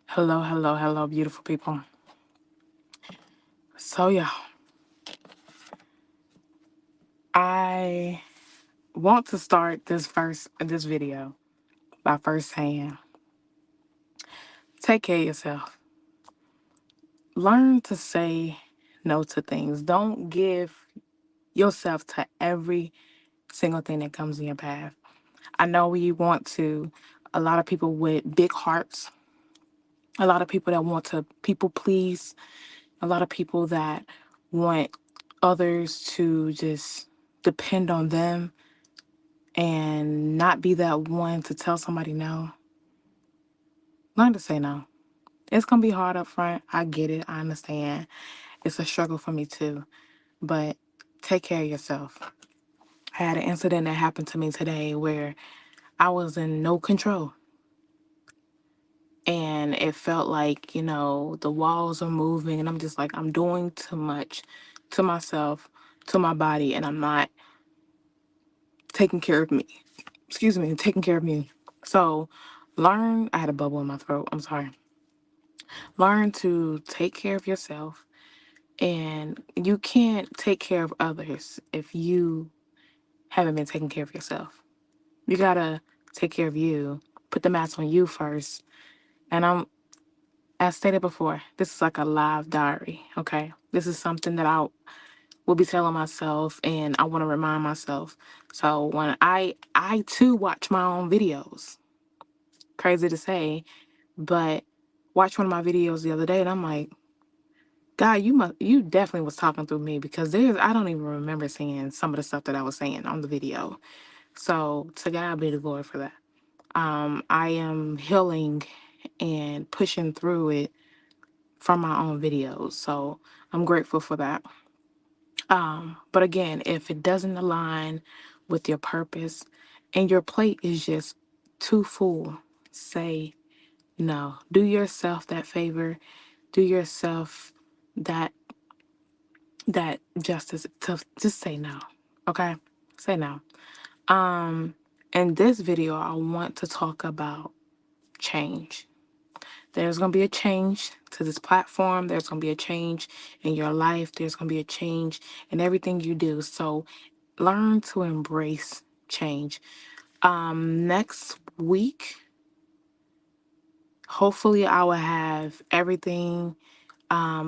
Hello, hello, hello, beautiful people. So yeah, I want to start this video by first saying, take care of yourself. Learn to say no to things. Don't give yourself to every single thing that comes in your path. I know we want to. A lot of people with big hearts. A lot of people that want to people please. A lot of people that want others to just depend on them and not be that one to tell somebody no. Learn to say no. It's gonna be hard up front. I get it. I understand. It's a struggle for me too. But take care of yourself. I had an incident that happened to me today where I was in no control. And it felt like, the walls are moving and I'm just like, I'm doing too much to myself, to my body, and I'm not taking care of me. Excuse me, taking care of me. So I had a bubble in my throat. I'm sorry. Learn to take care of yourself. And you can't take care of others if you haven't been taking care of yourself. You gotta take care of you. Put the mats on you first. And as stated before, this is like a live diary, okay? This is something that I will be telling myself and I want to remind myself. So when I too watch my own videos. Crazy to say, but watched one of my videos the other day and I'm like, God, you definitely was talking through me because I don't even remember seeing some of the stuff that I was saying on the video. So to God be the glory for that. I am healing and pushing through it from my own videos. So I'm grateful for that. But again, if it doesn't align with your purpose and your plate is just too full, say no. Do yourself that favor. Do yourself that justice to just say no. Okay? Say no. In this video, I want to talk about change. There's going to be a change to this platform. There's going to be a change in your life. There's going to be a change in everything you do. So learn to embrace change. Next week, hopefully, I will have everything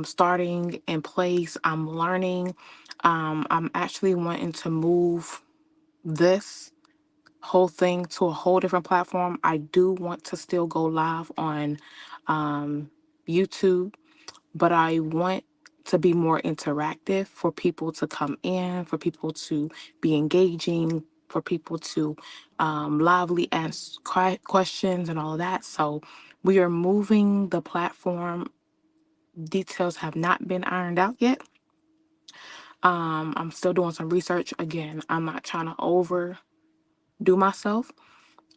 starting in place. I'm learning. I'm actually wanting to move this whole thing to a whole different platform. I do want to still go live on YouTube, but I want to be more interactive for people to come in, for people to be engaging, for people to lively ask questions and all of that. So we are moving the platform. Details have not been ironed out yet. I'm still doing some research. Again, I'm not trying to overdo myself,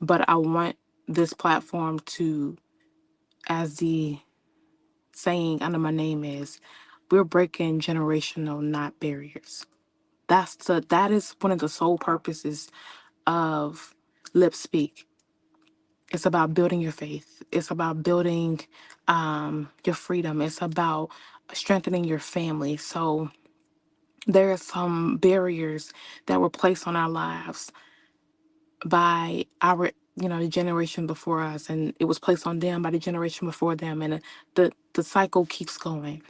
but I want this platform to, as the saying under my name is, we're breaking generational not barriers. That is one of the sole purposes of Lip Speak. It's about building your faith. It's about building your freedom. It's about strengthening your family. So there are some barriers that were placed on our lives by our the generation before us, and it was placed on them by the generation before them, and the cycle keeps going.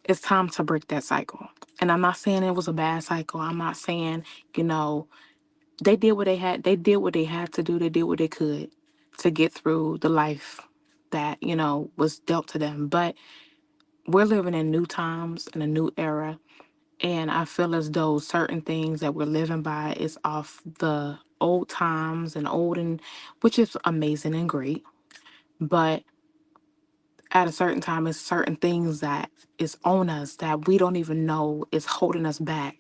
It's time to break that cycle. And I'm not saying it was a bad cycle. I'm not saying, you know they did what they had to do. They did what they could to get through the life that was dealt to them. But we're living in new times, in a new era, and I feel as though certain things that we're living by is off the old times and which is amazing and great. But at a certain time, it's certain things that is on us that we don't even know is holding us back.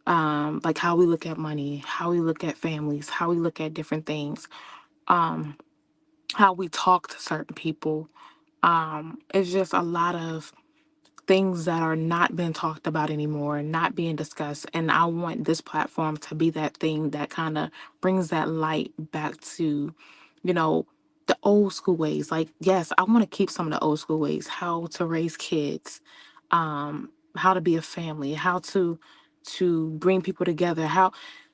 Like how we look at money, how we look at families, how we look at different things, how we talk to certain people. It's just a lot of things that are not being talked about anymore, not being discussed. And I want this platform to be that thing that kind of brings that light back to, you know, the old school ways. Like, yes, I want to keep some of the old school ways, how to raise kids, how to be a family, how to bring people together. How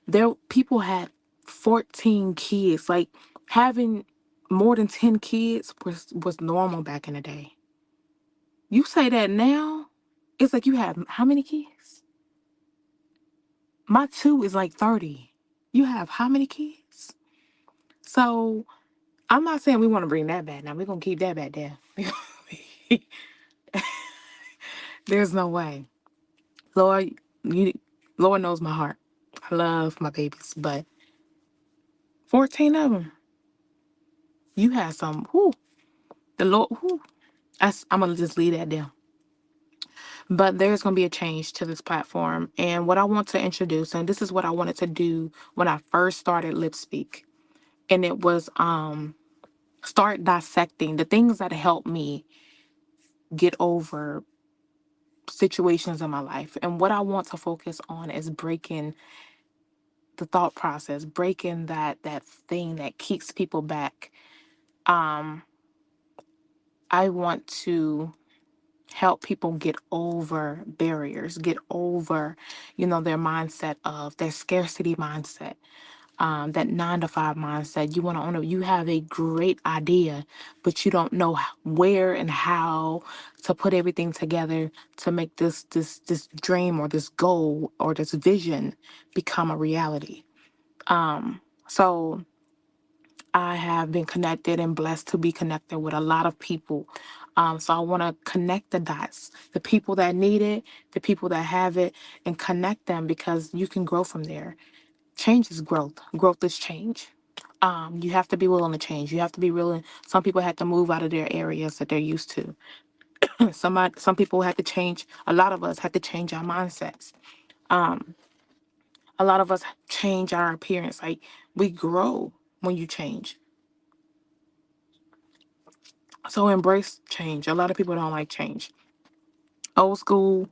there people had 14 kids. Like, having more than 10 kids was normal back in the day. You say that now, it's like you have how many kids? My two is like 30. You have how many kids? So I'm not saying we want to bring that back. Now we're gonna keep that back there. There's no way. Lord, you Lord knows my heart. I love my babies, but 14 of them, you had some. Whoo, the Lord. Whoo, I'm gonna just leave that there. But there's gonna be a change to this platform, and what I want to introduce, and this is what I wanted to do when I first started Lip Speak, and it was start dissecting the things that help me get over situations in my life. And what I want to focus on is breaking the thought process, breaking that thing that keeps people back. Um, I want to help people get over barriers, get over, their mindset of their scarcity mindset, that 9 to 5 mindset. You want to own it. You have a great idea, but you don't know where and how to put everything together to make this dream or this goal or this vision become a reality. So I have been connected and blessed to be connected with a lot of people. So I want to connect the dots, the people that need it, the people that have it, and connect them because you can grow from there. Change is growth. Growth is change. You have to be willing to change. You have to be willing. Some people have to move out of their areas that they're used to. Some people had to change. A lot of us had to change our mindsets. A lot of us change our appearance. Like, we grow when you change. So embrace change. A lot of people don't like change. Old school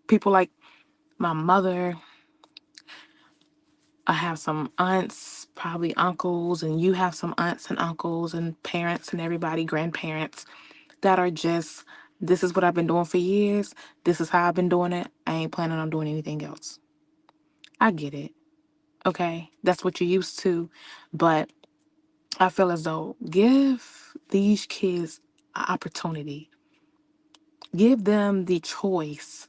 people like my mother. I have some aunts, probably uncles, and you have some aunts and uncles and parents and everybody, grandparents that are just, this is what I've been doing for years. This is how I've been doing it. I ain't planning on doing anything else. I get it. Okay. That's what you're used to. But I feel as though give these kids an opportunity. Give them the choice.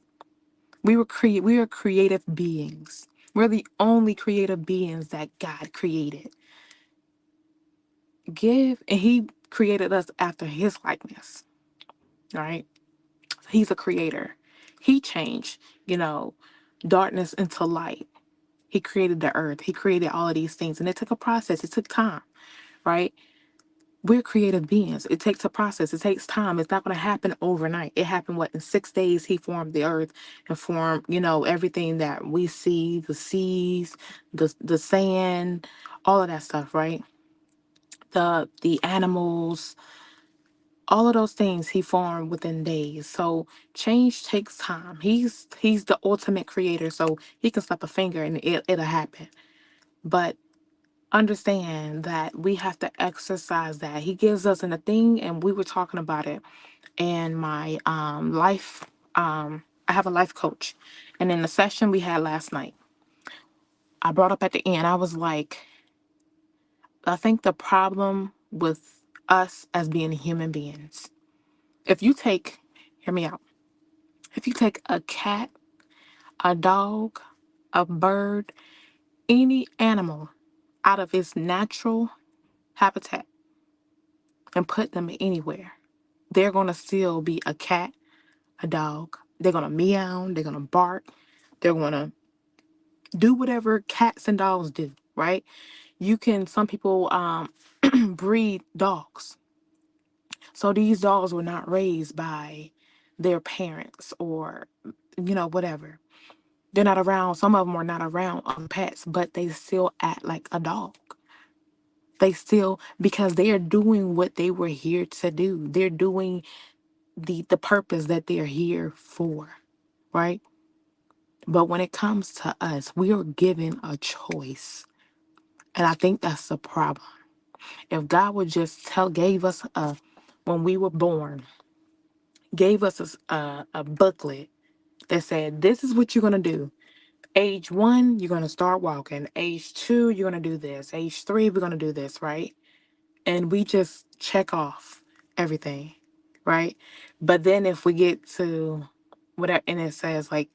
We are creative beings. We're the only creative beings that God created. And he created us after his likeness, right? He's a creator. He changed, you know, darkness into light. He created the earth. He created all of these things. And it took a process. It took time, right? We're creative beings. It takes a process. It takes time. It's not going to happen overnight. It happened, in 6 days, he formed the earth and formed, everything that we see, the seas, the sand, all of that stuff, right? The animals, all of those things he formed within days. So change takes time. He's the ultimate creator, so he can snap a finger and it'll happen. But understand that we have to exercise that. He gives us in a thing, and we were talking about it in my life. I have a life coach, and in the session we had last night, I brought up at the end, I was like, I think the problem with us as being human beings, if you take, hear me out, if you take a cat, a dog, a bird, any animal out of its natural habitat and put them anywhere, they're going to still be a cat, a dog. They're going to meow, they're going to bark, they're going to do whatever cats and dogs do, right? Some people breed dogs. So these dogs were not raised by their parents or, whatever. They're not around, some of them are not around pets, but they still act like a dog. They still, because they are doing what they were here to do. They're doing the purpose that they're here for, right? But when it comes to us, we are given a choice. And I think that's the problem. If God would just gave us when we were born, gave us a booklet that said, this is what you're going to do. Age 1, you're going to start walking. Age 2, you're going to do this. Age 3, we're going to do this, right? And we just check off everything, right? But then if we get to whatever, and it says like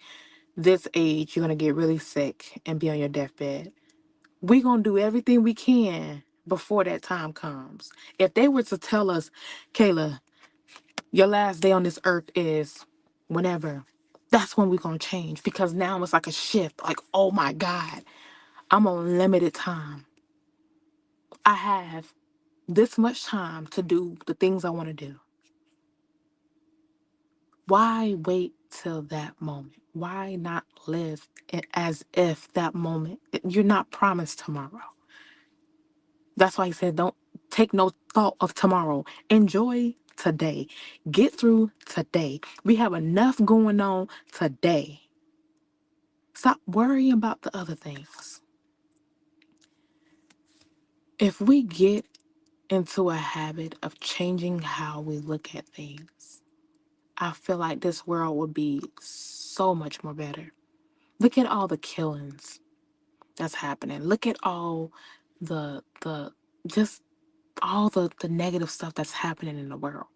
this age, you're going to get really sick and be on your deathbed. We're going to do everything we can before that time comes. If they were to tell us, Kayla, your last day on this earth is whenever, that's when we're going to change, because now it's like a shift. Like, oh my God, I'm on limited time. I have this much time to do the things I want to do. Why wait till that moment? Why not live it as if that moment, you're not promised tomorrow? That's why he said, don't take no thought of tomorrow. Enjoy today. Get through today. We have enough going on today. Stop worrying about the other things. If we get into a habit of changing how we look at things, I feel like this world would be so much more better. Look at all the killings that's happening. Look at all the just all the negative stuff that's happening in the world.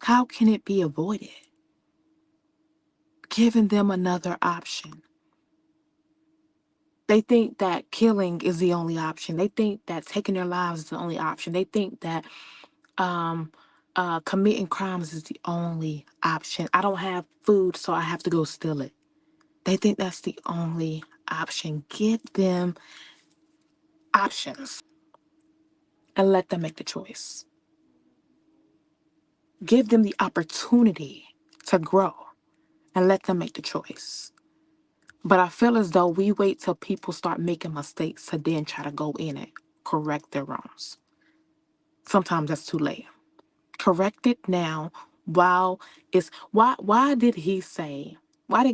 How can it be avoided? Giving them another option. They think that killing is the only option. They think that taking their lives is the only option. They think that um, committing crimes is the only option. I don't have food, so I have to go steal it. They think that's the only option. Give them options and let them make the choice. Give them the opportunity to grow and let them make the choice. But I feel as though we wait till people start making mistakes to then try to go in and correct their wrongs. Sometimes that's too late. Correct it now while it's why did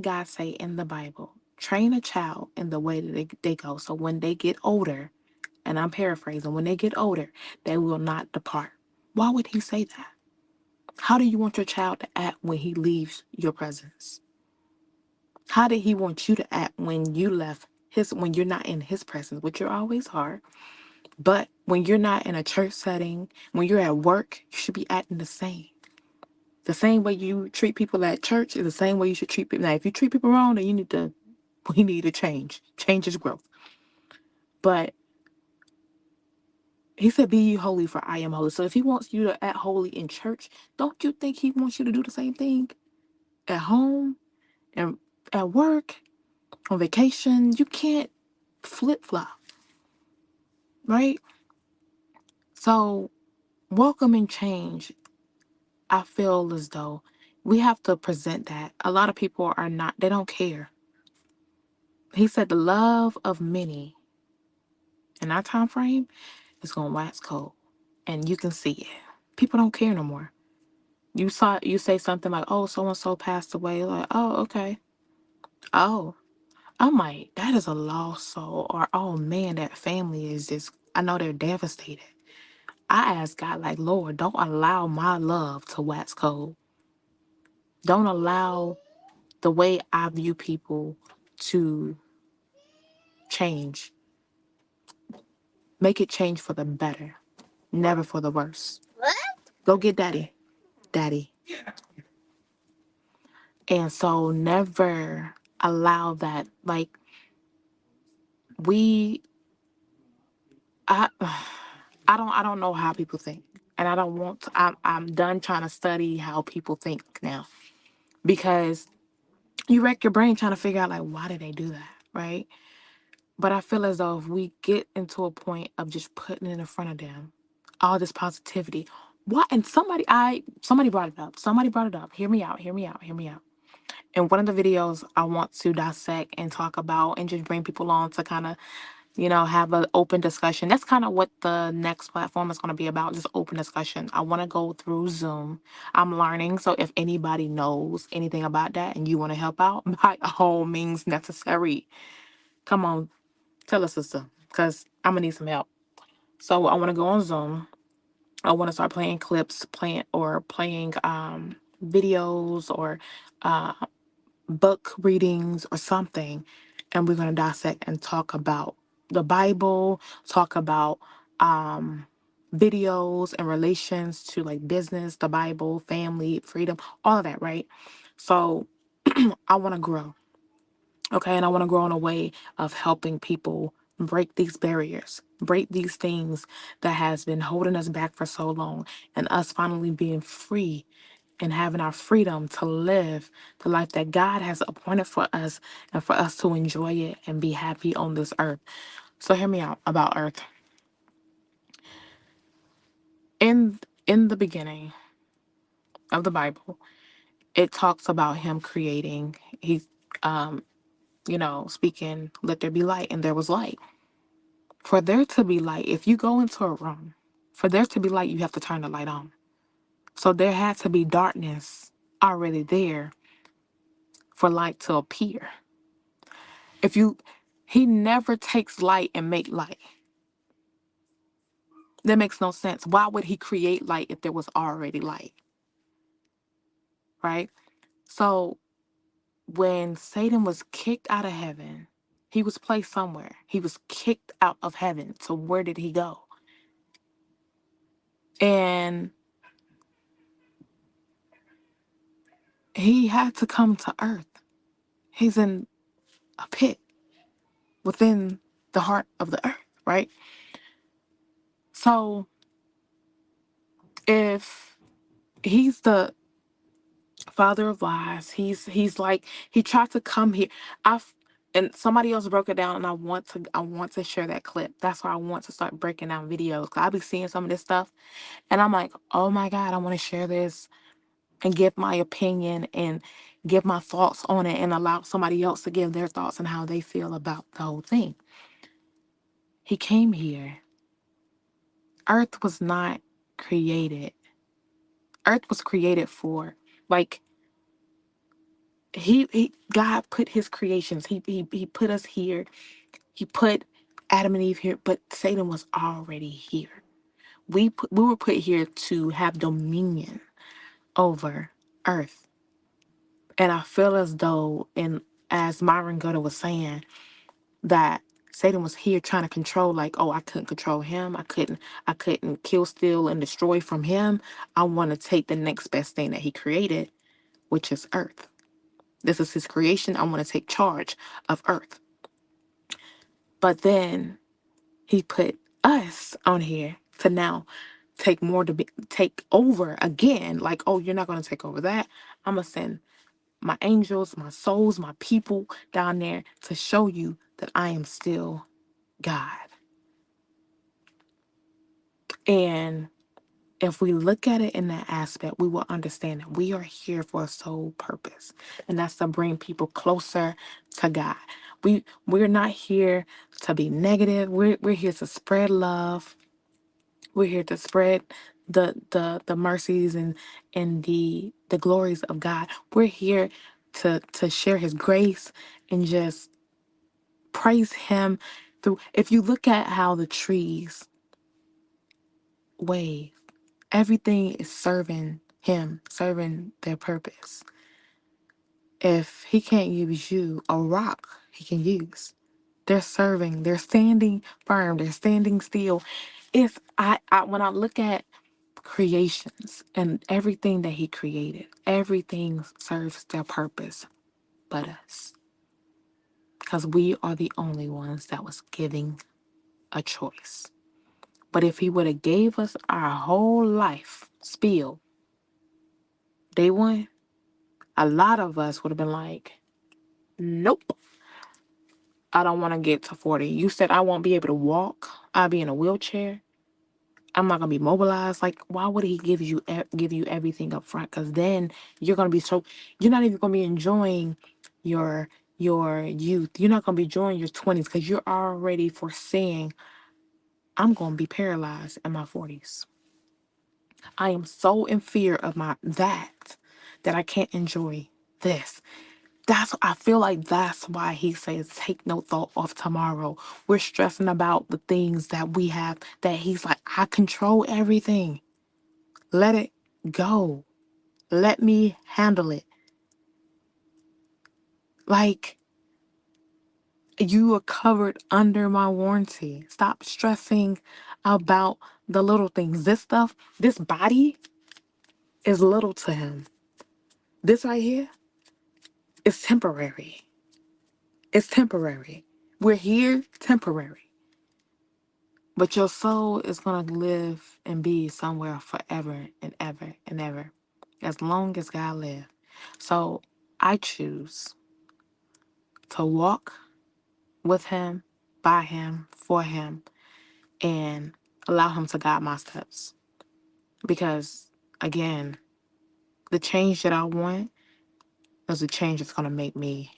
God say in the Bible, train a child in the way that they go, so when they get older, and I'm paraphrasing, when they get older, they will not depart? Why would he say that? How do you want your child to act when he leaves your presence? How did he want you to act when you left when you're not in his presence, which you're always are? But when you're not in a church setting, when you're at work, you should be acting the same. The same way you treat people at church is the same way you should treat people. Now, if you treat people wrong, then we need to change. Change is growth. But he said, be ye holy, for I am holy. So if he wants you to act holy in church, don't you think he wants you to do the same thing at home and at work, on vacation? You can't flip flop, right? So welcoming change, I feel as though we have to present that. A lot of people are not, they don't care. He said the love of many in our time frame is going to wax cold. And you can see it. People don't care no more. You say something like, oh, so and so passed away. Like, oh, okay. Oh, I'm like, that is a lost soul. Or, oh man, that family is just, I know they're devastated. I ask God, like, Lord, don't allow my love to wax cold. Don't allow the way I view people to change. Make it change for the better, never for the worse. Go get daddy. Daddy. And so never allow that. Like, we, I, I don't know how people think. And I don't want to, I'm done trying to study how people think now, because you wreck your brain trying to figure out, like, why did they do that? Right. But I feel as though if we get into a point of just putting it in front of them, all this positivity, what? And somebody brought it up. Somebody brought it up. Hear me out. Hear me out. Hear me out. In one of the videos, I want to dissect and talk about and just bring people on to kind of, have an open discussion. That's kind of what the next platform is going to be about, just open discussion. I want to go through Zoom. I'm learning. So if anybody knows anything about that and you want to help out, by all means necessary, come on, tell us, sister, because I'm going to need some help. So I want to go on Zoom. I want to start playing clips, playing videos or uh, book readings or something, and we're going to dissect and talk about the Bible, talk about um, videos and relations to like business, the Bible, family, freedom, all of that, right? So I want to grow, okay, and I want to grow in a way of helping people break these barriers, break these things that has been holding us back for so long, and us finally being free and having our freedom to live the life that God has appointed for us and for us to enjoy it and be happy on this earth. So hear me out about earth. In the beginning of the Bible, it talks about him creating, he's speaking, let there be light, and there was light. For there to be light, if you go into a room, for there to be light, you have to turn the light on. So there had to be darkness already there for light to appear. If you He never takes light and make light. That makes no sense. Why would he create light if there was already light? Right? So when Satan was kicked out of heaven, he was placed somewhere. He was kicked out of heaven. So where did he go? And he had to come to earth. He's in a pit within the heart of the earth, right? So if he's the father of lies, he's like he tried to come here. I've and somebody else broke it down, and I want to share that clip. That's why I want to start breaking down videos. 'Cause I be seeing some of this stuff, and I'm like, oh my God, I want to share this and give my opinion and give my thoughts on it, and allow somebody else to give their thoughts and how they feel about the whole thing. He came here. Earth was not created. Earth was created for, like, he God put his creations. He put us here. He put Adam and Eve here, but Satan was already here. We were put here to have dominion over earth. And I feel as though, and as Myron Gutter was saying, that Satan was here trying to control, like, oh, I couldn't control him. I couldn't kill, steal, and destroy from him. I want to take the next best thing that he created, which is earth. This is his creation. I want to take charge of earth. But then he put us on here to now take over again. Like, oh, you're not going to take over that. I'm going to send my angels, my souls, my people down there to show you that I am still God. And if we look at it in that aspect, we will understand that we are here for a sole purpose, and that's to bring people closer to God. We're not here to be negative. We're here to spread love. We're here to spread the mercies and the glories of God. We're here to share His grace and just praise Him through. If you look at how the trees wave, everything is serving Him, serving their purpose. If He can't use you, a rock He can use. They're serving. They're standing firm. They're standing still. If I when I look at creations and everything that he created, everything serves their purpose but us. Because we are the only ones that was giving a choice. But if he would have gave us our whole life spiel, day one, a lot of us would have been like, nope, I don't want to get to 40. You said I won't be able to walk. I'll be in a wheelchair. I'm not gonna be mobilized. Like, why would he give you everything up front? Because then you're gonna be so you're not even gonna be enjoying your your youth. You're not gonna be enjoying your 20s because you're already foreseeing I'm gonna be paralyzed in my 40s. I am so in fear of my that I can't enjoy this. I feel like that's why he says take no thought of tomorrow. We're stressing about the things that we have, that he's like, I control everything. Let it go. Let me handle it. Like, you are covered under my warranty. Stop stressing about the little things. This stuff, this body is little to him. This right here is temporary. It's temporary. We're here temporary. But your soul is going to live and be somewhere forever and ever and ever, as long as God lives. So I choose to walk with him, by him, for him, and allow him to guide my steps. Because, again, the change that I want is a change that's going to make me,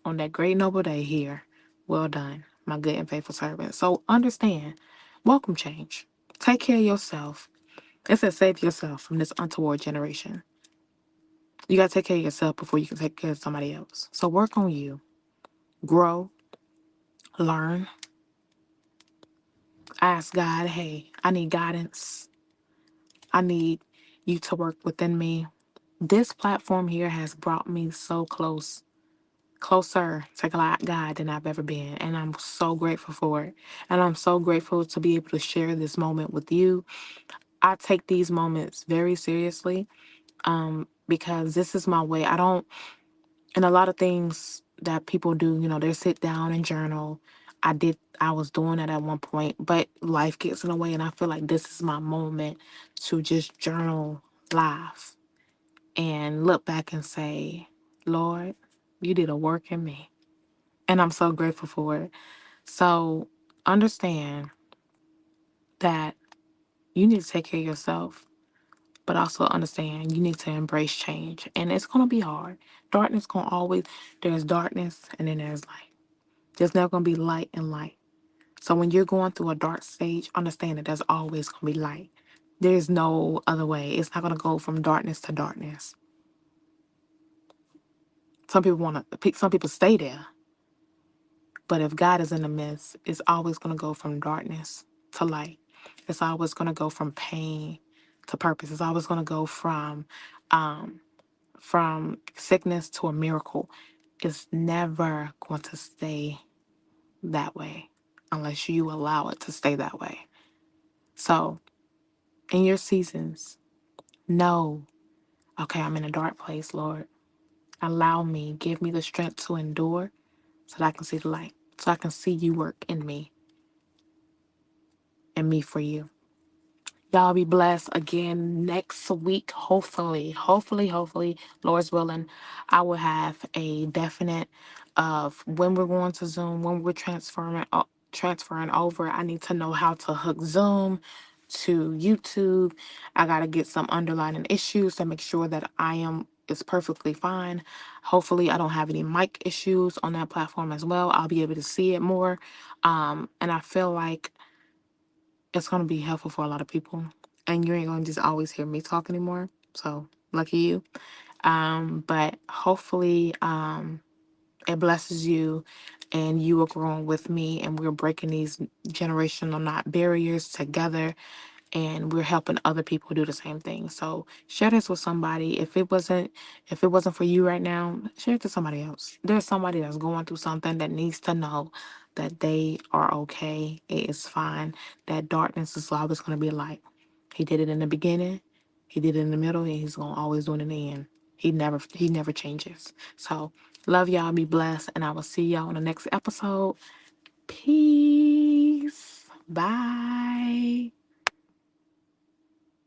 on that great noble day here, well done, my good and faithful servant. So understand, welcome change. Take care of yourself. It says save yourself from this untoward generation. You got to take care of yourself before you can take care of somebody else. So work on you. Grow. Learn. Ask God, hey, I need guidance. I need you to work within me. This platform here has brought me so closer to God than I've ever been. And I'm so grateful for it. And I'm so grateful to be able to share this moment with you. I take these moments very seriously, because this is my way. I don't, and a lot of things that people do, they sit down and journal. I was doing that at one point, but life gets in the way, and I feel like this is my moment to just journal live and look back and say, Lord, you did a work in me. And I'm so grateful for it. So understand that you need to take care of yourself, but also understand you need to embrace change. And it's going to be hard. Darkness going to always, there's darkness and then there's light. There's never going to be light and light. So when you're going through a dark stage, understand that there's always going to be light. There's no other way. It's not going to go from darkness to darkness. Some people stay there. But if God is in the midst, it's always going to go from darkness to light. It's always going to go from pain to purpose. It's always going to go from sickness to a miracle. It's never going to stay that way unless you allow it to stay that way. So, in your seasons, know, okay, I'm in a dark place, Lord. Allow me, give me the strength to endure so that I can see the light, so I can see you work in me and me for you. Y'all be blessed again next week. Hopefully, Lord's willing, I will have a definite of when we're going to Zoom, when we're transferring over. I need to know how to hook Zoom to YouTube. I gotta get some underlying issues to make sure that I am is perfectly fine. Hopefully, I don't have any mic issues on that platform as well. I'll be able to see it more. And I feel like it's gonna be helpful for a lot of people. And you ain't gonna just always hear me talk anymore. So lucky you. But hopefully it blesses you and you are growing with me and we're breaking these generational not barriers together and we're helping other people do the same thing. So share this with somebody. If it wasn't for you right now, share it to somebody else. There's somebody that's going through something that needs to know that they are okay. It is fine. That darkness is always going to be light. He did it in the beginning, he did it in the middle, and he's gonna always do it in the end. He never changes. So love y'all, be blessed, and I will see y'all on the next episode. Peace. Bye.